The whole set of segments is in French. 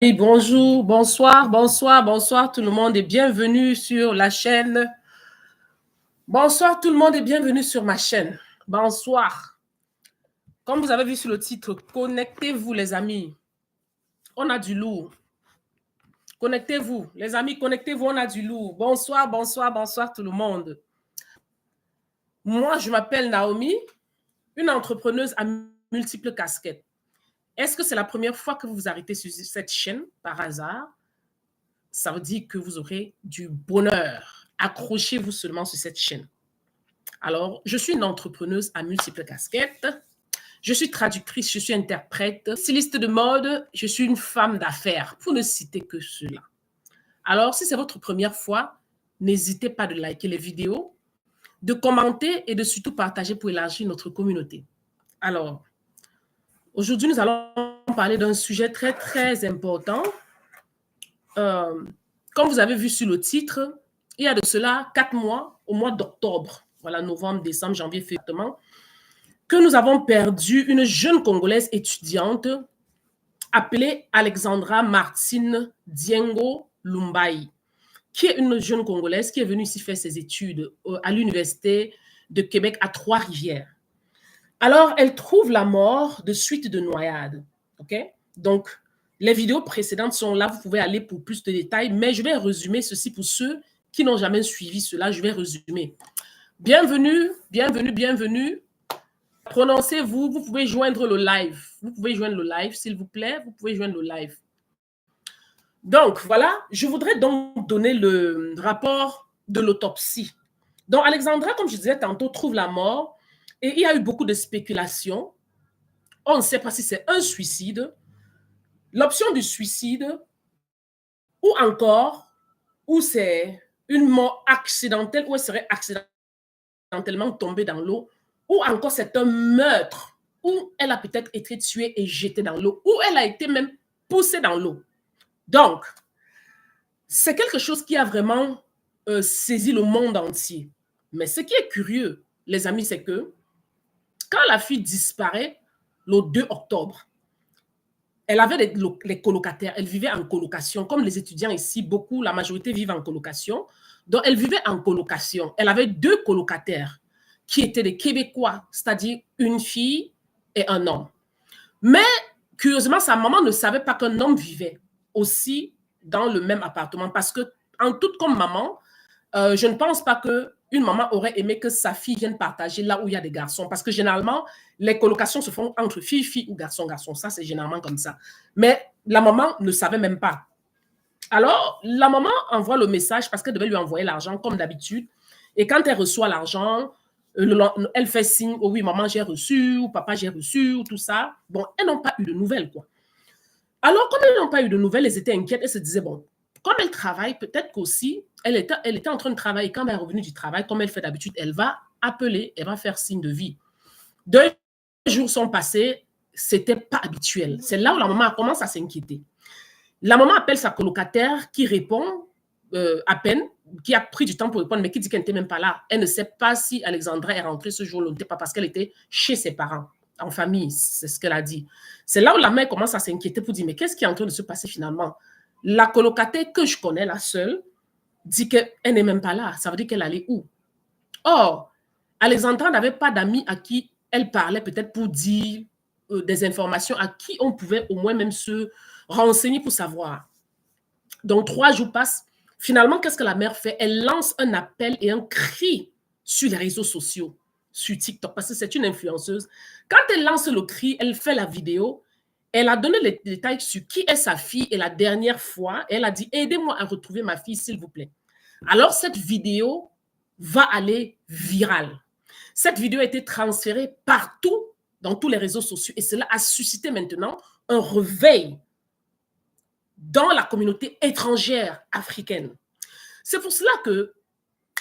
Oui, bonjour, bonsoir, bonsoir, bonsoir tout le monde et bienvenue sur la chaîne. Bonsoir tout le monde et bienvenue sur ma chaîne. Bonsoir. Comme vous avez vu sur le titre, connectez-vous les amis. On a du lourd. Connectez-vous, les amis, connectez-vous, on a du lourd. Bonsoir, bonsoir, bonsoir tout le monde. Moi, je m'appelle Naomi, une entrepreneuse à multiples casquettes. Est-ce que c'est la première fois que vous vous arrêtez sur cette chaîne par hasard? Ça veut dire que vous aurez du bonheur. Accrochez-vous seulement sur cette chaîne. Alors, je suis une entrepreneuse à multiples casquettes. Je suis traductrice, je suis interprète, styliste de mode, je suis une femme d'affaires, pour ne citer que cela. Alors, si c'est votre première fois, n'hésitez pas de liker les vidéos, de commenter et de surtout partager pour élargir notre communauté. Alors, aujourd'hui, nous allons parler d'un sujet très, très important. Comme vous avez vu sur le titre, il y a de cela 4 mois, au mois d'octobre, voilà, novembre, décembre, janvier, février, que nous avons perdu une jeune Congolaise étudiante appelée Alexandra Martine Diengo Lumbai, qui est une jeune Congolaise qui est venue ici faire ses études à l'Université de Québec à Trois-Rivières. Alors, elle trouve la mort de suite de noyade. OK? Donc, les vidéos précédentes sont là, vous pouvez aller pour plus de détails, mais je vais résumer ceci pour ceux qui n'ont jamais suivi cela, je vais résumer. Bienvenue, bienvenue, bienvenue. Prononcez-vous, vous pouvez joindre le live. Vous pouvez joindre le live, s'il vous plaît, vous pouvez joindre le live. Donc, voilà, je voudrais donc donner le rapport de l'autopsie. Donc, Alexandra, comme je disais tantôt, trouve la mort et il y a eu beaucoup de spéculations. On ne sait pas si c'est un suicide, l'option du suicide ou encore où c'est une mort accidentelle, où elle serait accidentellement tombée dans l'eau, ou encore c'est un meurtre, où elle a peut-être été tuée et jetée dans l'eau, ou elle a été même poussée dans l'eau. Donc, c'est quelque chose qui a vraiment saisi le monde entier. Mais ce qui est curieux, les amis, c'est que quand la fille disparaît le 2 octobre, elle avait les colocataires, elle vivait en colocation. Comme les étudiants ici, beaucoup, la majorité vivent en colocation. Donc, elle vivait en colocation. Elle avait 2 colocataires qui étaient des Québécois, c'est-à-dire une fille et un homme. Mais, curieusement, sa maman ne savait pas qu'un homme vivait aussi dans le même appartement parce que, en toute comme maman, je ne pense pas qu'une maman aurait aimé que sa fille vienne partager là où il y a des garçons. Parce que généralement, les colocations se font entre filles ou garçons. Ça, c'est généralement comme ça. Mais la maman ne savait même pas. Alors, la maman envoie le message parce qu'elle devait lui envoyer l'argent comme d'habitude. Et quand elle reçoit l'argent, elle fait signe, oh oui, maman, j'ai reçu, ou papa, j'ai reçu, ou tout ça. Bon, elles n'ont pas eu de nouvelles, quoi. Alors, comme elles n'ont pas eu de nouvelles, elles étaient inquiètes. Elles se disaient, bon, comme elle travaille, peut-être qu'aussi, elle était en train de travailler. Quand elle est revenue du travail, comme elle fait d'habitude, elle va appeler, elle va faire signe de vie. 2 jours sont passés, c'était pas habituel. C'est là où la maman commence à s'inquiéter. La maman appelle sa colocataire qui répond à peine, qui a pris du temps pour répondre, mais qui dit qu'elle n'était même pas là. Elle ne sait pas si Alexandra est rentrée ce jour-là, pas parce qu'elle était chez ses parents, en famille, c'est ce qu'elle a dit. C'est là où la mère commence à s'inquiéter pour dire, mais qu'est-ce qui est en train de se passer finalement? La colocataire que je connais, la seule, dit qu'elle n'est même pas là. Ça veut dire qu'elle allait où? Or, Alexandra n'avait pas d'amis à qui elle parlait peut-être pour dire des informations, à qui on pouvait au moins même se renseigner pour savoir. Donc, 3 jours passent. Finalement, qu'est-ce que la mère fait? Elle lance un appel et un cri sur les réseaux sociaux, sur TikTok, parce que c'est une influenceuse. Quand elle lance le cri, elle fait la vidéo. Elle a donné les détails sur qui est sa fille et la dernière fois, elle a dit, aidez-moi à retrouver ma fille, s'il vous plaît. Alors, cette vidéo va aller virale. Cette vidéo a été transférée partout dans tous les réseaux sociaux et cela a suscité maintenant un réveil dans la communauté étrangère africaine. C'est pour cela que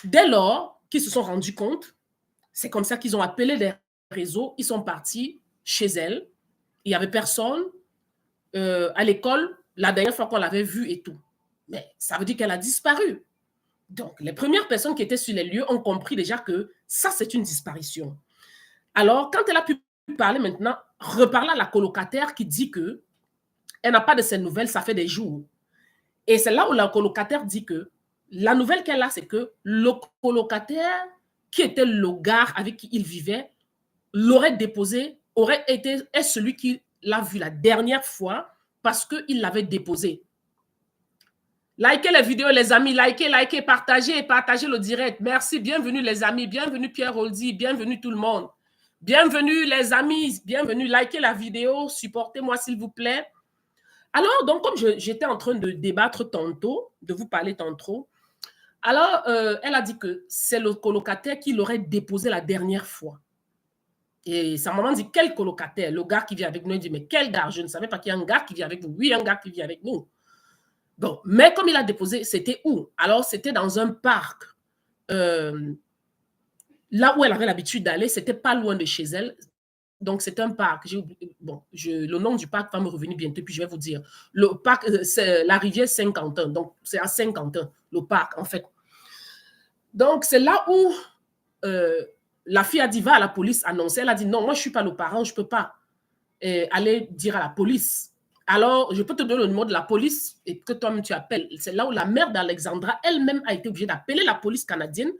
dès lors qu'ils se sont rendus compte, c'est comme ça qu'ils ont appelé les réseaux, ils sont partis chez elle, il n'y avait personne à l'école, la dernière fois qu'on l'avait vue et tout. Mais ça veut dire qu'elle a disparu. Donc, les premières personnes qui étaient sur les lieux ont compris déjà que ça, c'est une disparition. Alors, quand elle a pu parler maintenant, reparler à la colocataire qui dit que Elle n'a pas de ses nouvelles, ça fait des jours. Et c'est là où la colocataire dit que la nouvelle qu'elle a, c'est que le colocataire, qui était le gars avec qui il vivait, l'aurait déposé, est celui qui l'a vu la dernière fois parce qu'il l'avait déposé. Likez les vidéos, les amis. Likez, partagez le direct. Merci. Bienvenue, les amis. Bienvenue, Pierre Roldi. Bienvenue, tout le monde. Bienvenue, les amis. Bienvenue. Likez la vidéo. Supportez-moi, s'il vous plaît. Alors, donc, comme j'étais en train de débattre tantôt, de vous parler tantôt, alors, elle a dit que c'est le colocataire qui l'aurait déposé la dernière fois. Et sa maman dit, quel colocataire? Le gars qui vit avec nous, il dit, mais quel gars? Je ne savais pas qu'il y a un gars qui vit avec vous. Oui, un gars qui vit avec nous. Bon, mais comme il a déposé, c'était où? Alors, c'était dans un parc. Là où elle avait l'habitude d'aller, c'était pas loin de chez elle. Donc, c'est un parc. Bon, le nom du parc va me revenir bientôt, puis je vais vous dire. Le parc, c'est la rivière Saint-Quentin. Donc, c'est à Saint-Quentin, le parc, en fait. Donc, c'est là où la fille a dit, va à la police annoncer. Elle a dit, non, moi, je ne suis pas le parent, je ne peux pas aller dire à la police. Alors, je peux te donner le numéro de la police et que toi-même tu appelles. C'est là où la mère d'Alexandra elle-même a été obligée d'appeler la police canadienne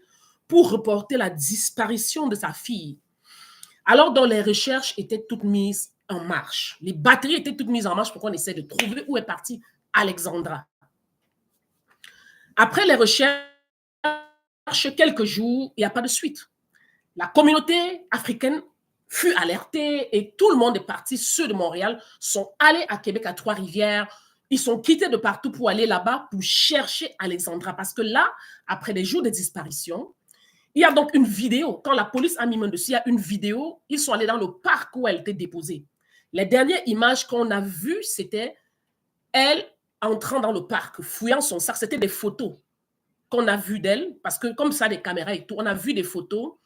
pour reporter la disparition de sa fille. Alors, dans les recherches étaient toutes mises en marche. Les batteries étaient toutes mises en marche pour qu'on essaie de trouver où est partie Alexandra. Après les recherches, quelques jours, il n'y a pas de suite. La communauté africaine fut alertée et tout le monde est parti. Ceux de Montréal sont allés à Québec, à Trois-Rivières. Ils sont quittés de partout pour aller là-bas pour chercher Alexandra. Parce que là, après des jours de disparition, il y a donc une vidéo. Quand la police a mis main dessus, il y a une vidéo. Ils sont allés dans le parc où elle était déposée. Les dernières images qu'on a vues, c'était elle entrant dans le parc, fouillant son sac. C'était des photos qu'on a vues d'elle. Parce que comme ça, des caméras et tout, on a vu des photos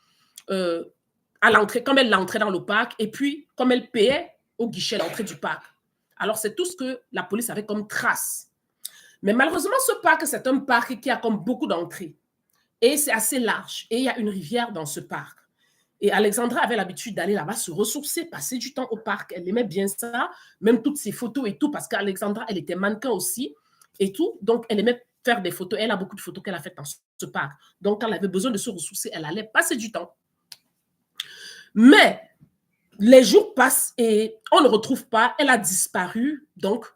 à l'entrée, comme elle l'entrait dans le parc, et puis comme elle payait au guichet l'entrée du parc. Alors, c'est tout ce que la police avait comme trace. Mais malheureusement, ce parc, c'est un parc qui a comme beaucoup d'entrées. Et c'est assez large. Et il y a une rivière dans ce parc. Et Alexandra avait l'habitude d'aller là-bas se ressourcer, passer du temps au parc. Elle aimait bien ça, même toutes ses photos et tout, parce qu'Alexandra, elle était mannequin aussi et tout. Donc, elle aimait faire des photos. Elle a beaucoup de photos qu'elle a faites dans ce parc. Donc, quand elle avait besoin de se ressourcer, elle allait passer du temps. Mais les jours passent et on ne retrouve pas. Elle a disparu. Donc,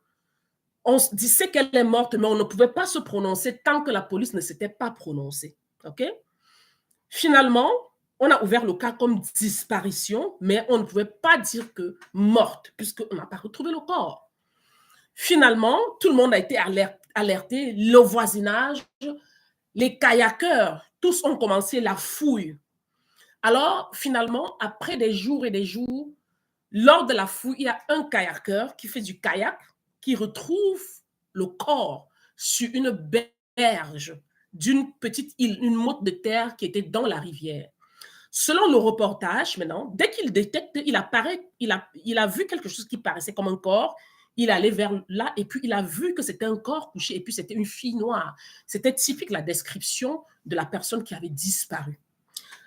on se disait qu'elle est morte, mais on ne pouvait pas se prononcer tant que la police ne s'était pas prononcée. OK? Finalement, on a ouvert le cas comme disparition, mais on ne pouvait pas dire que morte, puisqu'on n'a pas retrouvé le corps. Finalement, tout le monde a été alerté, le voisinage, les kayakeurs, tous ont commencé la fouille. Alors, finalement, après des jours et des jours, lors de la fouille, il y a un kayakeur qui fait du kayak, qui retrouve le corps sur une berge d'une petite île, une motte de terre qui était dans la rivière. Selon le reportage, maintenant, dès qu'il détecte, il a vu quelque chose qui paraissait comme un corps, il allait vers là et puis il a vu que c'était un corps couché et puis c'était une fille noire. C'était typique la description de la personne qui avait disparu.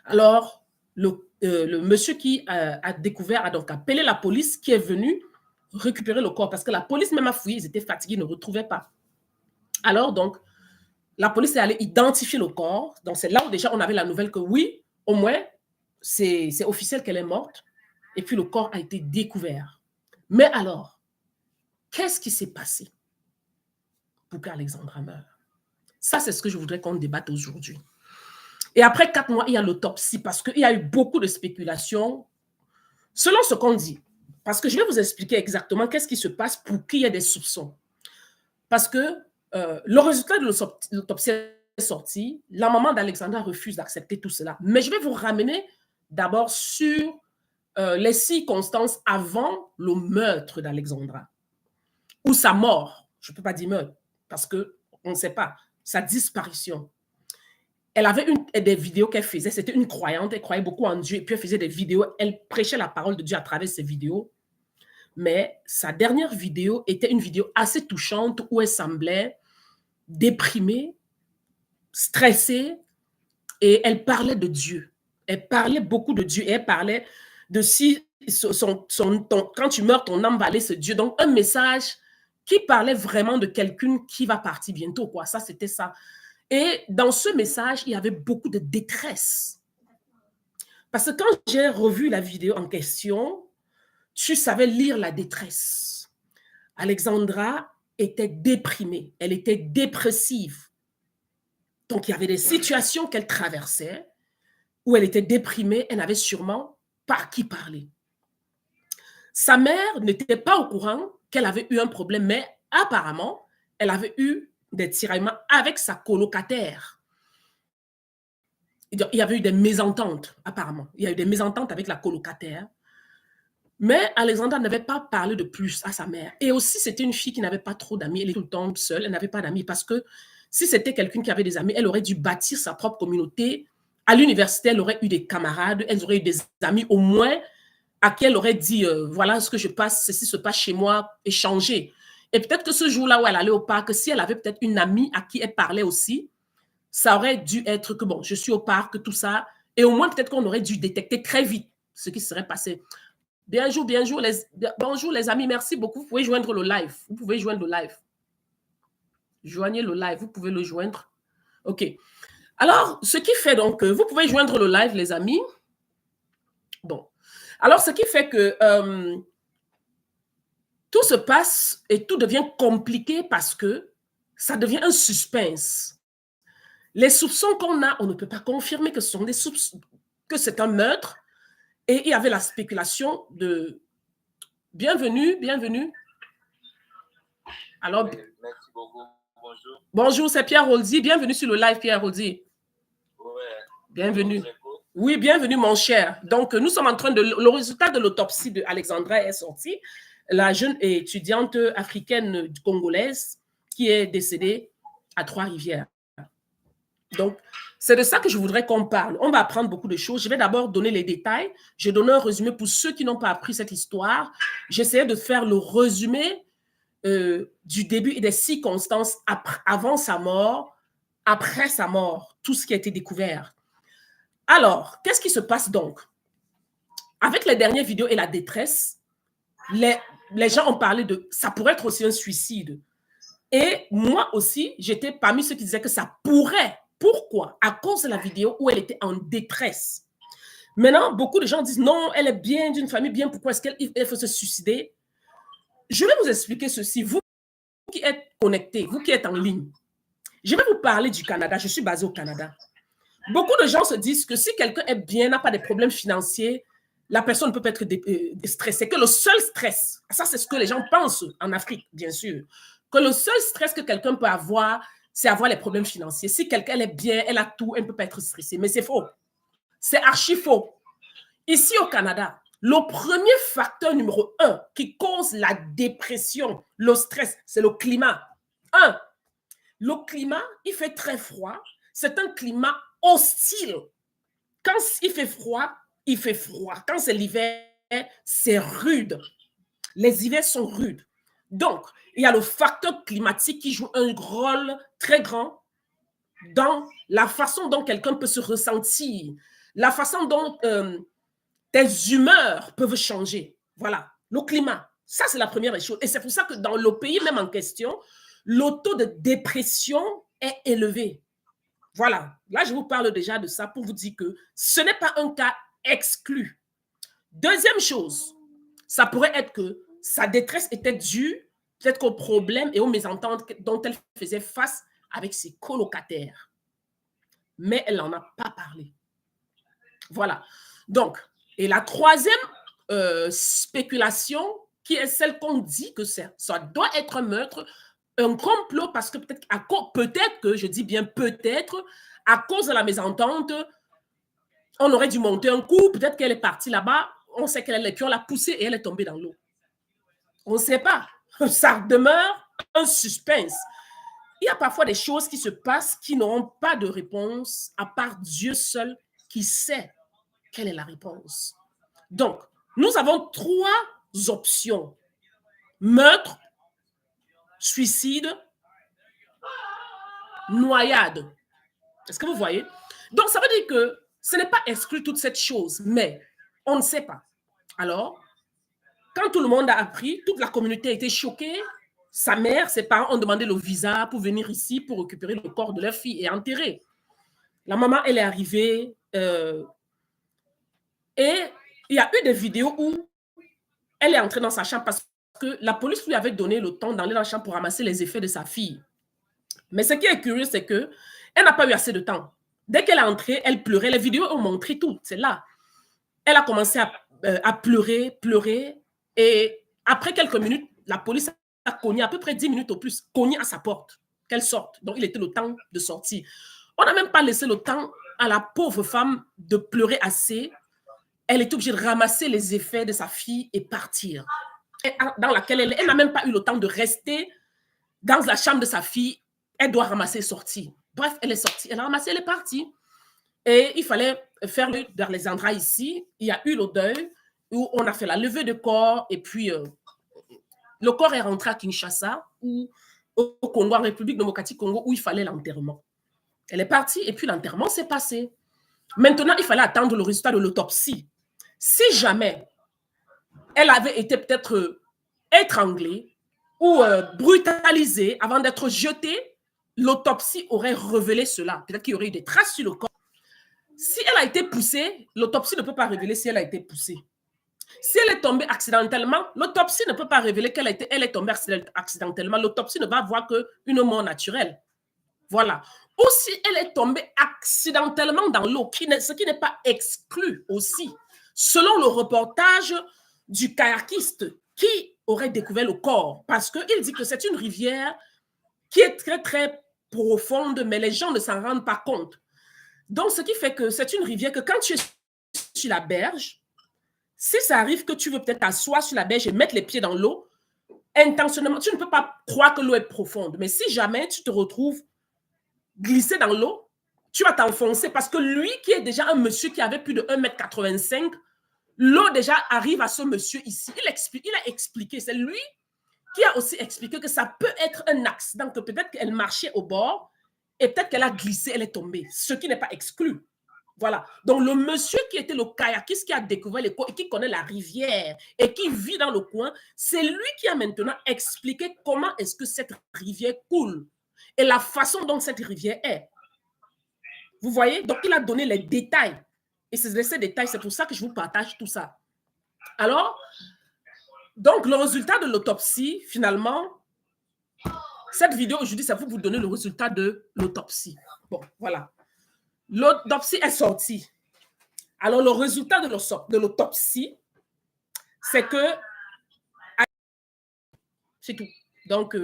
Alors, le monsieur qui a découvert a donc appelé la police qui est venue récupérer le corps parce que la police même a fouillé, ils étaient fatigués, ils ne retrouvaient pas. Alors donc, la police est allée identifier le corps. Donc, c'est là où déjà on avait la nouvelle que oui, au moins, c'est officiel qu'elle est morte. Et puis, le corps a été découvert. Mais alors, qu'est-ce qui s'est passé pour qu'Alexandra meure? Ça, c'est ce que je voudrais qu'on débatte aujourd'hui. Et après 4 mois, il y a l'autopsie parce qu'il y a eu beaucoup de spéculations selon ce qu'on dit. Parce que je vais vous expliquer exactement qu'est-ce qui se passe pour qu'il y ait des soupçons. Parce que le résultat de l'autopsie est sorti. La maman d'Alexandra refuse d'accepter tout cela. Mais je vais vous ramener d'abord sur les circonstances avant le meurtre d'Alexandra. Ou sa mort. Je ne peux pas dire meurtre parce qu'on ne sait pas. Sa disparition. Elle avait des vidéos qu'elle faisait. C'était une croyante. Elle croyait beaucoup en Dieu. Et puis, elle faisait des vidéos. Elle prêchait la parole de Dieu à travers ses vidéos. Mais sa dernière vidéo était une vidéo assez touchante où elle semblait déprimée, stressée. Et elle parlait de Dieu. Elle parlait beaucoup de Dieu. Et elle parlait de si quand tu meurs, ton âme va aller ce Dieu. Donc, un message qui parlait vraiment de quelqu'un qui va partir bientôt, quoi. Ça, c'était ça. Et dans ce message, il y avait beaucoup de détresse. Parce que quand j'ai revu la vidéo en question, tu savais lire la détresse. Alexandra était déprimée, elle était dépressive. Donc, il y avait des situations qu'elle traversait où elle était déprimée, elle n'avait sûrement pas à qui parler. Sa mère n'était pas au courant qu'elle avait eu un problème, mais apparemment, elle avait eu des tiraillements avec sa colocataire. Il y avait eu des mésententes, apparemment. Il y a eu des mésententes avec la colocataire. Mais Alexandra n'avait pas parlé de plus à sa mère. Et aussi, c'était une fille qui n'avait pas trop d'amis. Elle était tout le temps seule. Elle n'avait pas d'amis parce que si c'était quelqu'un qui avait des amis, elle aurait dû bâtir sa propre communauté. À l'université, elle aurait eu des camarades. Elle aurait eu des amis au moins à qui elle aurait dit, voilà ce que je passe, ceci se passe chez moi, échanger. Et peut-être que ce jour-là où elle allait au parc, si elle avait peut-être une amie à qui elle parlait aussi, ça aurait dû être que, bon, je suis au parc, tout ça. Et au moins, peut-être qu'on aurait dû détecter très vite ce qui serait passé. Bonjour les amis, merci beaucoup. Vous pouvez joindre le live. Vous pouvez joindre le live. Joignez le live, vous pouvez le joindre. OK. Alors, ce qui fait donc, vous pouvez joindre le live, les amis. Bon. Alors, ce qui fait que tout se passe et tout devient compliqué parce que ça devient un suspense. Les soupçons qu'on a, on ne peut pas confirmer que ce sont des soupçons, que c'est un meurtre. Et il y avait la spéculation de bienvenue. Alors, oui, merci beaucoup. Bonjour. Bonjour, c'est Pierre Roldi. Bienvenue sur le live, Pierre Roldi. Ouais. Bienvenue. Oui, bienvenue, mon cher. Donc, nous sommes en train de... Le résultat de l'autopsie d'Alexandra est sorti. La jeune étudiante africaine congolaise qui est décédée à Trois-Rivières. Donc, c'est de ça que je voudrais qu'on parle. On va apprendre beaucoup de choses. Je vais d'abord donner les détails. Je donne un résumé pour ceux qui n'ont pas appris cette histoire. J'essayais de faire le résumé du début et des circonstances avant sa mort, après sa mort, tout ce qui a été découvert. Alors, qu'est-ce qui se passe donc? Avec les dernières vidéos et la détresse, les gens ont parlé de ça pourrait être aussi un suicide. Et moi aussi, j'étais parmi ceux qui disaient que ça pourrait. Pourquoi? À cause de la vidéo où elle était en détresse. Maintenant, beaucoup de gens disent non, elle est bien d'une famille bien, pourquoi est-ce qu'elle faut se suicider? Je vais vous expliquer ceci. Vous qui êtes connectés, vous qui êtes en ligne, je vais vous parler du Canada. Je suis basée au Canada. Beaucoup de gens se disent que si quelqu'un est bien, n'a pas de problèmes financiers, la personne ne peut pas être stressée. Que le seul stress, ça c'est ce que les gens pensent en Afrique, bien sûr, que le seul stress que quelqu'un peut avoir, c'est avoir les problèmes financiers. Si quelqu'un est bien, elle a tout, elle ne peut pas être stressée. Mais c'est faux. C'est archi faux. Ici au Canada, le premier facteur numéro 1 qui cause la dépression, le stress, c'est le climat. Le climat, il fait très froid. C'est un climat hostile. Quand il fait froid, il fait froid. Quand c'est l'hiver, c'est rude. Les hivers sont rudes. Donc, il y a le facteur climatique qui joue un rôle très grand dans la façon dont quelqu'un peut se ressentir, la façon dont tes humeurs peuvent changer. Voilà, le climat. Ça, c'est la première des choses. Et c'est pour ça que dans le pays même en question, le taux de dépression est élevé. Voilà, là, je vous parle déjà de ça pour vous dire que ce n'est pas un cas exclu. Deuxième chose, ça pourrait être que sa détresse était due peut-être aux problèmes et aux mésententes dont elle faisait face avec ses colocataires. Mais elle n'en a pas parlé. Voilà. Donc, et la troisième spéculation, qui est celle qu'on dit que ça doit être un meurtre, un complot, parce que peut-être que, je dis bien peut-être, à cause de la mésentente, on aurait dû monter un coup, peut-être qu'elle est partie là-bas, on sait qu'elle est, puis on l'a poussée et elle est tombée dans l'eau. On ne sait pas. Ça demeure un suspense. Il y a parfois des choses qui se passent qui n'auront pas de réponse, à part Dieu seul qui sait quelle est la réponse. Donc, nous avons 3 options. Meurtre, suicide, noyade. Est-ce que vous voyez? Donc, ça veut dire que ce n'est pas exclu toute cette chose, mais on ne sait pas. Alors, quand tout le monde a appris, toute la communauté a été choquée, sa mère, ses parents ont demandé le visa pour venir ici pour récupérer le corps de leur fille et enterrer. La maman, elle est arrivée et il y a eu des vidéos où elle est entrée dans sa chambre parce que la police lui avait donné le temps d'aller dans la chambre pour ramasser les effets de sa fille. Mais ce qui est curieux, c'est qu'elle n'a pas eu assez de temps. Dès qu'elle est entrée, elle pleurait. Les vidéos ont montré tout. C'est là. Elle a commencé à pleurer, pleurer. Et après quelques minutes, la police a cogné, à peu près 10 minutes au plus, cogné à sa porte, qu'elle sorte. Donc, il était le temps de sortir. On n'a même pas laissé le temps à la pauvre femme de pleurer assez. Elle est obligée de ramasser les effets de sa fille et partir. Dans laquelle elle n'a même pas eu le temps de rester dans la chambre de sa fille. Elle doit ramasser et sortir. Bref, elle est sortie. Elle a ramassé, elle est partie. Et il fallait faire dans les endroits ici. Il y a eu le deuil où on a fait la levée de corps et puis le corps est rentré à Kinshasa ou au Congo, en République démocratique Congo, où il fallait l'enterrement. Elle est partie et puis l'enterrement s'est passé. Maintenant, il fallait attendre le résultat de l'autopsie. Si jamais elle avait été peut-être étranglée ou brutalisée avant d'être jetée, l'autopsie aurait révélé cela. Peut-être qu'il y aurait eu des traces sur le corps. Si elle a été poussée, l'autopsie ne peut pas révéler si elle a été poussée. Si elle est tombée accidentellement, l'autopsie ne peut pas révéler qu'elle est tombée accidentellement. L'autopsie ne va voir qu'une mort naturelle. Voilà. Ou si elle est tombée accidentellement dans l'eau, ce qui n'est pas exclu aussi. Selon le reportage du kayakiste qui aurait découvert le corps, parce qu'il dit que c'est une rivière qui est très, très profonde, mais les gens ne s'en rendent pas compte. Donc, ce qui fait que c'est une rivière que quand tu es sur la berge, si ça arrive que tu veux peut-être t'asseoir sur la berge et mettre les pieds dans l'eau, intentionnellement, tu ne peux pas croire que l'eau est profonde. Mais si jamais tu te retrouves glissé dans l'eau, tu vas t'enfoncer parce que lui qui est déjà un monsieur qui avait plus de 1,85 m, l'eau déjà arrive à ce monsieur ici. Il a expliqué, c'est lui qui a aussi expliqué que ça peut être un accident, que peut-être qu'elle marchait au bord et peut-être qu'elle a glissé, elle est tombée, ce qui n'est pas exclu. Voilà. Donc, le monsieur qui était le kayakiste qui a découvert les corps et qui connaît la rivière et qui vit dans le coin, c'est lui qui a maintenant expliqué comment est-ce que cette rivière coule et la façon dont cette rivière est. Vous voyez? Donc, il a donné les détails. Et c'est de ces détails, c'est pour ça que je vous partage tout ça. Alors, donc, le résultat de l'autopsie, finalement, cette vidéo aujourd'hui, ça va vous donner le résultat de l'autopsie. Bon, voilà. L'autopsie est sortie. Alors, le résultat de l'autopsie, c'est que... C'est tout. Donc,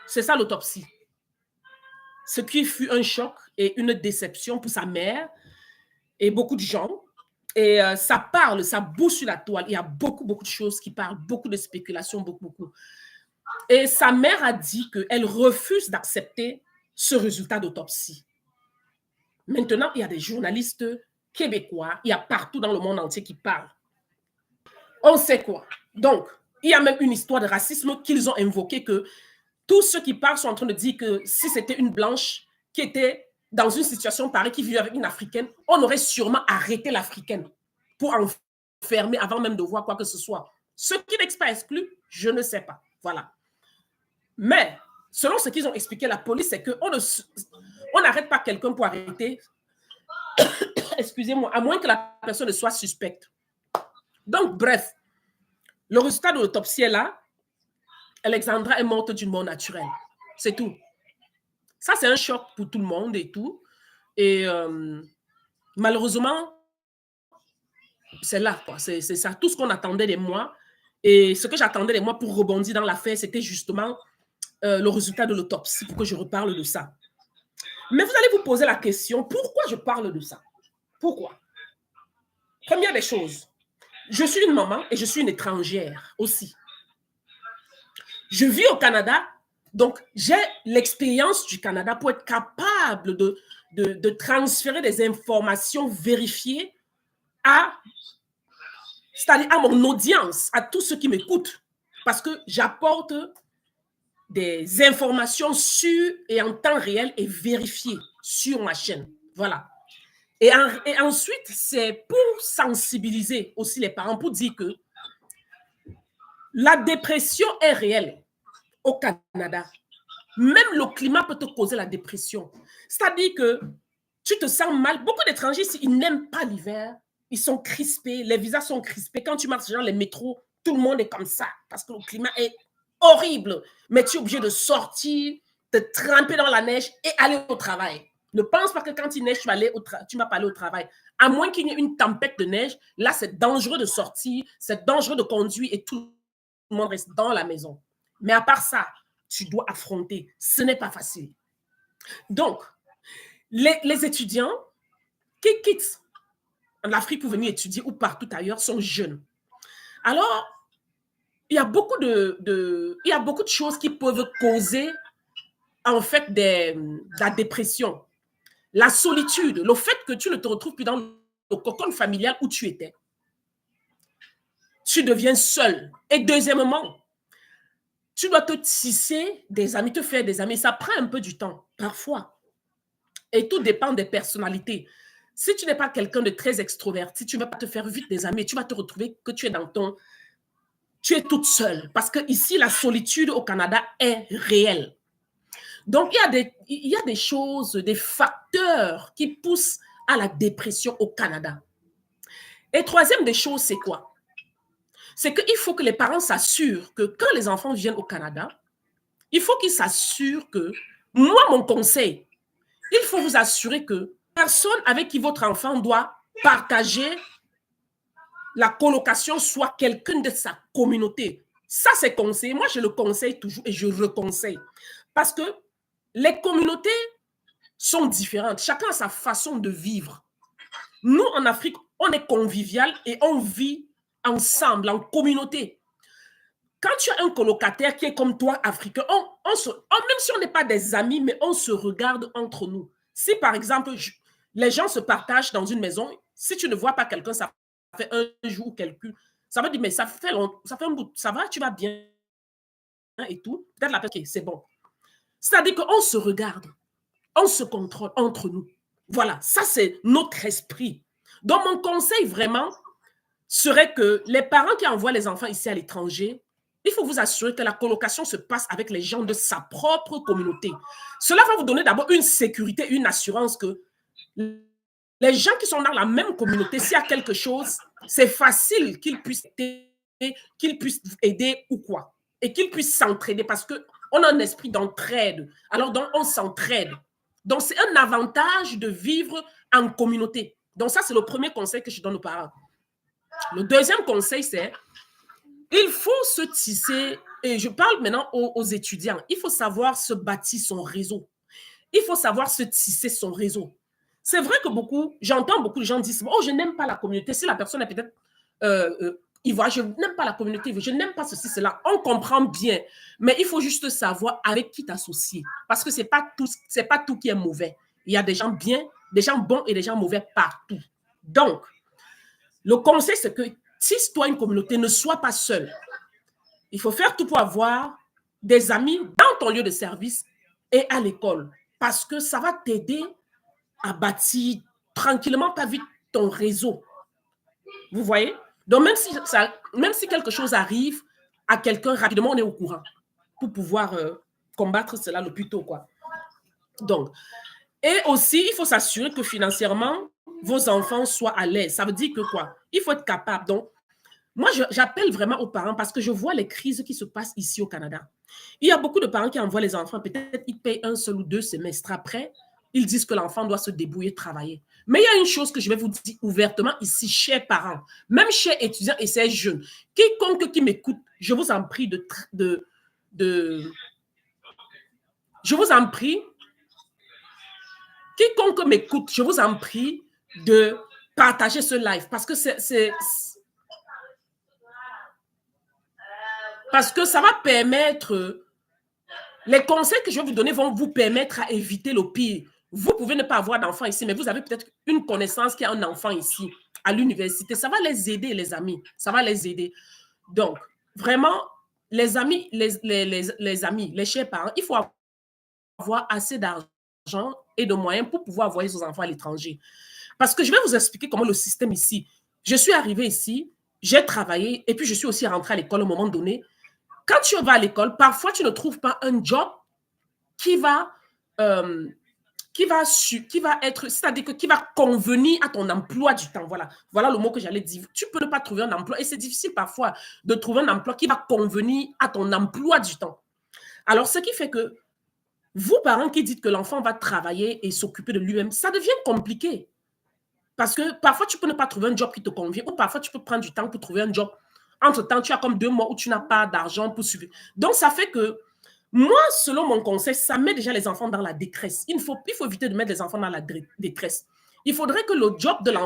c'est ça l'autopsie. Ce qui fut un choc et une déception pour sa mère et beaucoup de gens. Et ça parle, ça bouge sur la toile. Il y a beaucoup, beaucoup de choses qui parlent, beaucoup de spéculations, beaucoup, beaucoup. Et sa mère a dit qu'elle refuse d'accepter ce résultat d'autopsie. Maintenant, il y a des journalistes québécois, il y a partout dans le monde entier qui parlent. On sait quoi? Donc, il y a même une histoire de racisme qu'ils ont invoquée, que tous ceux qui parlent sont en train de dire que si c'était une blanche qui était dans une situation pareille, qui vivait avec une africaine, on aurait sûrement arrêté l'africaine pour enfermer avant même de voir quoi que ce soit. Ce qui n'est pas exclu, je ne sais pas. Voilà. Mais, selon ce qu'ils ont expliqué, la police, c'est qu'on n'arrête pas quelqu'un pour arrêter, excusez-moi, à moins que la personne soit suspecte. Donc, bref, le résultat de l'autopsie est là. Alexandra est morte d'une mort naturelle. C'est tout. Ça, c'est un choc pour tout le monde et tout. Et malheureusement, c'est là, quoi. C'est ça, tout ce qu'on attendait de moi. Et ce que j'attendais de moi pour rebondir dans l'affaire, c'était justement le résultat de l'autopsie, pour que je reparle de ça. Mais vous allez vous poser la question, pourquoi je parle de ça? Pourquoi? Première des choses, je suis une maman et je suis une étrangère aussi. Je vis au Canada, donc j'ai l'expérience du Canada pour être capable de transférer des informations vérifiées c'est-à-dire à mon audience, à tous ceux qui m'écoutent, parce que j'apporte des informations sûres et en temps réel et vérifiées sur ma chaîne. Voilà. Et ensuite, c'est pour sensibiliser aussi les parents, pour dire que la dépression est réelle. au Canada, même le climat peut te causer la dépression. C'est-à-dire que tu te sens mal. Beaucoup d'étrangers ici, ils n'aiment pas l'hiver. Ils sont crispés, les visages sont crispés. Quand tu marches dans les métros, tout le monde est comme ça parce que le climat est horrible. Mais tu es obligé de sortir, te tremper dans la neige et aller au travail. Ne pense pas que quand il neige, tu vas pas aller au travail. À moins qu'il y ait une tempête de neige, là, c'est dangereux de sortir, c'est dangereux de conduire et tout le monde reste dans la maison. Mais à part ça, tu dois affronter. Ce n'est pas facile. Donc, les étudiants qui quittent l'Afrique pour venir étudier ou partout ailleurs sont jeunes. Alors, il y a beaucoup de choses qui peuvent causer en fait la dépression, la solitude, le fait que tu ne te retrouves plus dans le cocon familial où tu étais. Tu deviens seul. Et deuxièmement, tu dois te tisser des amis, te faire des amis. Ça prend un peu du temps, parfois. Et tout dépend des personnalités. Si tu n'es pas quelqu'un de très extroverti, tu ne vas pas te faire vite des amis. Tu vas te retrouver que tu es toute seule. Parce que ici, la solitude au Canada est réelle. Donc, il y a des choses, des facteurs qui poussent à la dépression au Canada. Et troisième des choses, c'est quoi? C'est qu'il faut que les parents s'assurent que quand les enfants viennent au Canada, il faut qu'ils s'assurent que, moi, mon conseil, il faut vous assurer que personne avec qui votre enfant doit partager la colocation soit quelqu'un de sa communauté. Ça, c'est conseillé. Moi, je le conseille toujours et je reconseille. Parce que les communautés sont différentes. Chacun a sa façon de vivre. Nous, en Afrique, on est convivial et on vit ensemble, en communauté. Quand tu as un colocataire qui est comme toi, africain, même si on n'est pas des amis, mais on se regarde entre nous. Si, par exemple, les gens se partagent dans une maison, si tu ne vois pas quelqu'un, ça fait un jour ou quelqu'un, ça veut dire, mais ça fait un bout, ça va, tu vas bien et tout. Peut-être la personne, c'est bon. C'est-à-dire qu'on se regarde, on se contrôle entre nous. Voilà, ça c'est notre esprit. Donc mon conseil vraiment serait que les parents qui envoient les enfants ici à l'étranger, il faut vous assurer que la colocation se passe avec les gens de sa propre communauté. Cela va vous donner d'abord une sécurité, une assurance que les gens qui sont dans la même communauté, s'il y a quelque chose, c'est facile qu'ils puissent aider ou quoi. Et qu'ils puissent s'entraider parce qu'on a un esprit d'entraide. Alors, donc, on s'entraide. Donc, c'est un avantage de vivre en communauté. Donc, ça, c'est le premier conseil que je donne aux parents. Le deuxième conseil, c'est il faut se tisser, et je parle maintenant aux étudiants, il faut savoir se bâtir son réseau. Il faut savoir se tisser son réseau. C'est vrai que j'entends beaucoup de gens dire, oh, je n'aime pas la communauté. Si la personne est peut-être ivoire, je n'aime pas la communauté, je n'aime pas ceci, cela. On comprend bien, mais il faut juste savoir avec qui t'associer. Parce que c'est pas tout qui est mauvais. Il y a des gens bien, des gens bons et des gens mauvais partout. Donc, le conseil, c'est que tisse-toi une communauté, ne sois pas seul. Il faut faire tout pour avoir des amis dans ton lieu de service et à l'école. Parce que ça va t'aider à bâtir tranquillement, pas vite, ton réseau. Vous voyez? Donc, même si quelque chose arrive à quelqu'un, rapidement, on est au courant pour pouvoir combattre cela le plus tôt, quoi. Donc, et aussi, il faut s'assurer que financièrement, vos enfants soient à l'aise. Ça veut dire que quoi? Il faut être capable. Donc, moi, j'appelle vraiment aux parents parce que je vois les crises qui se passent ici au Canada. Il y a beaucoup de parents qui envoient les enfants, peut-être ils payent 1 seul ou 2 semestres après, ils disent que l'enfant doit se débrouiller, travailler. Mais il y a une chose que je vais vous dire ouvertement ici, chers parents, même chers étudiants et chers jeunes, quiconque qui m'écoute, je vous en prie je vous en prie, quiconque m'écoute, je vous en prie de partager ce live parce que parce que ça va permettre, les conseils que je vais vous donner vont vous permettre à éviter le pire. Vous pouvez ne pas avoir d'enfant ici, mais vous avez peut-être une connaissance qui a un enfant ici, à l'université. Ça va les aider, les amis. Ça va les aider. Donc, vraiment, les amis, les amis, les chers parents, il faut avoir assez d'argent et de moyens pour pouvoir envoyer ses enfants à l'étranger. Parce que je vais vous expliquer comment le système ici. Je suis arrivée ici, j'ai travaillé et puis je suis aussi rentrée à l'école à un moment donné. quand tu vas à l'école, parfois tu ne trouves pas un job qui va être, c'est-à-dire qui va convenir à ton emploi du temps. Voilà le mot que j'allais dire. Tu peux ne pas trouver un emploi et c'est difficile parfois de trouver un emploi qui va convenir à ton emploi du temps. Alors, ce qui fait que vous, parents qui dites que l'enfant va travailler et s'occuper de lui-même, ça devient compliqué. Parce que parfois, tu peux ne pas trouver un job qui te convient ou parfois, tu peux prendre du temps pour trouver un job. Entre-temps, tu as comme 2 mois où tu n'as pas d'argent pour suivre. Donc, ça fait que moi, selon mon conseil, ça met déjà les enfants dans la détresse. Il faut éviter de mettre les enfants dans la détresse. Il faudrait que le job de l'enfant